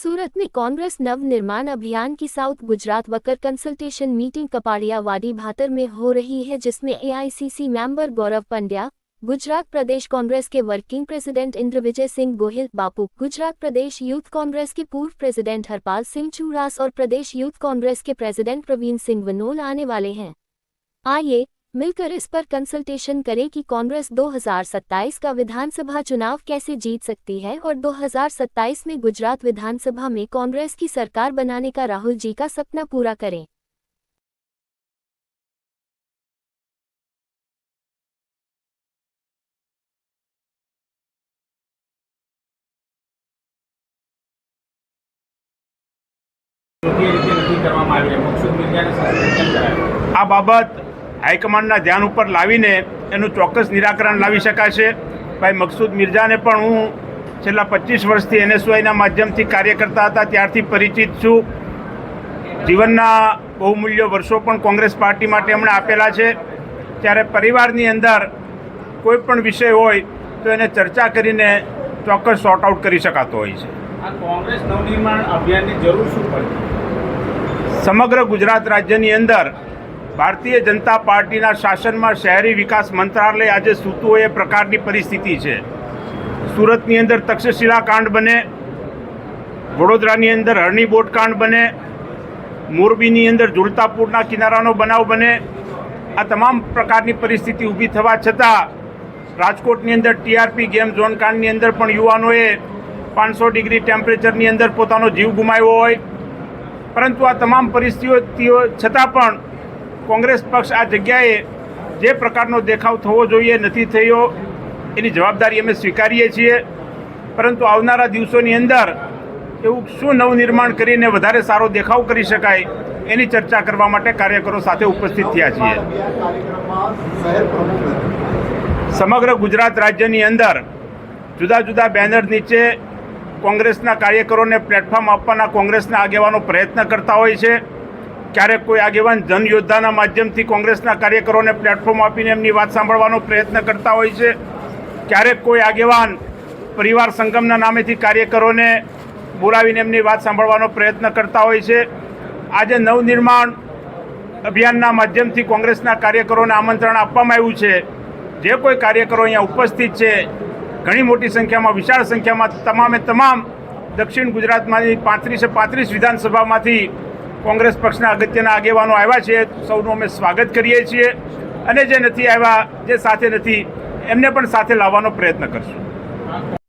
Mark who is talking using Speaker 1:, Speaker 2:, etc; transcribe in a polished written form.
Speaker 1: सूरत में कांग्रेस नवनिर्माण अभियान की south Gujarat worker consultation meeting Kapadiyawadi Bhatar में हो रही है, जिसमें एआईसीसी मेंबर गौरव पंड्या, गुजरात प्रदेश कांग्रेस के working president Indravijay Singh Gohil Bapu, Gujarat Pradesh youth Congress के पूर्व प्रेसिडेंट हरपाल सिंह चूड़ास और प्रदेश यूथ कांग्रेस के प्रेसिडेंट प्रवीण सिंह वनोल आने वाले हैं। आइए मिलकर इस पर कंसल्टेशन करें कि कांग्रेस 2027 का विधानसभा चुनाव कैसे जीत सकती है और 2027 में गुजरात विधानसभा में कांग्रेस की सरकार बनाने का राहुल जी का सपना पूरा करें।
Speaker 2: આ બાબત હાઈકમાન્ડના ધ્યાન ઉપર લાવીને એનું ચોક્કસ નિરાકરણ લાવી શકાશે। ભાઈ મકસૂદ મિર્જાને પણ હું છેલ્લા 25 વર્ષથી એનએસવાયના માધ્યમથી કાર્ય કરતા હતા ત્યારથી પરિચિત છું। જીવનના બહુમૂલ્ય વર્ષો પણ કોંગ્રેસ પાર્ટી માટે એમણે આપેલા છે। ત્યારે પરિવારની અંદર કોઈ પણ વિષય હોય તો એને ચર્ચા કરીને ચોક્કસ સોર્ટ આઉટ કરી શકાતો હોય છે।
Speaker 3: આ કોંગ્રેસ નવનિર્માણ અભિયાનની જરૂર શું પડી?
Speaker 2: સમગ્ર ગુજરાત રાજ્યની અંદર ભારતીય જનતા પાર્ટીના શાસનમાં શહેરી વિકાસ મંત્રાલય આજે સૂતું હોય એ પ્રકારની પરિસ્થિતિ છે। સુરતની અંદર તક્ષશિલા કાંડ બને, વડોદરાની અંદર હરણી બોટ કાંડ બને, મોરબીની અંદર ઝુલતાપુરના કિનારાનો બનાવ બને। આ તમામ પ્રકારની પરિસ્થિતિ ઊભી થવા છતાં રાજકોટની અંદર ટીઆરપી ગેમ ઝોન કાંડની અંદર પણ યુવાનોએ 500 ડિગ્રી ટેમ્પરેચરની અંદર પોતાનો જીવ ગુમાવ્યો હોય, પરંતુ આ તમામ પરિસ્થિતિઓ છતાં પણ કોંગ્રેસ પક્ષ આ જગ્યાએ જે પ્રકારનો દેખાવ થવો જોઈએ નથી થયો, એની જવાબદારી અમે સ્વીકારીએ છીએ। પરંતુ આવનારા દિવસોની અંદર એવું શું નવનિર્માણ કરીને વધારે સારો દેખાવ કરી શકાય એની ચર્ચા કરવા માટે કાર્યકરો સાથે ઉપસ્થિત થયા છીએ। સમગ્ર ગુજરાત રાજ્યની અંદર જુદા જુદા બેનર નીચે કોંગ્રેસના કાર્યકરોને પ્લેટફોર્મ આપવાના કોંગ્રેસના આગેવાનો પ્રયત્ન કરતા હોય છે। ક્યારેક કોઈ આગેવાન જનયોદ્ધાના માધ્યમથી કોંગ્રેસના કાર્યકરોને પ્લેટફોર્મ આપીને એમની વાત સાંભળવાનો પ્રયત્ન કરતા હોય છે। ક્યારેક કોઈ આગેવાન પરિવાર સંગમના નામેથી કાર્યકરોને બોલાવીને એમની વાત સાંભળવાનો પ્રયત્ન કરતા હોય છે। આજે નવનિર્માણ અભિયાનના માધ્યમથી કોંગ્રેસના કાર્યકરોને આમંત્રણ આપવામાં આવ્યું છે। જે કોઈ કાર્યકરો અહીંયા ઉપસ્થિત છે, ઘણી મોટી સંખ્યામાં, વિશાળ સંખ્યામાં તમામે તમામ દક્ષિણ ગુજરાતમાંથી 35 વિધાનસભામાંથી કોંગ્રેસ પક્ષના અગત્યના આગેવાનો આવ્યા છે। સૌનું અમે સ્વાગત કરીએ છીએ અને જે નથી આવ્યા, જે સાથે નથી, એમને પણ સાથે લાવવાનો પ્રયત્ન કરશું।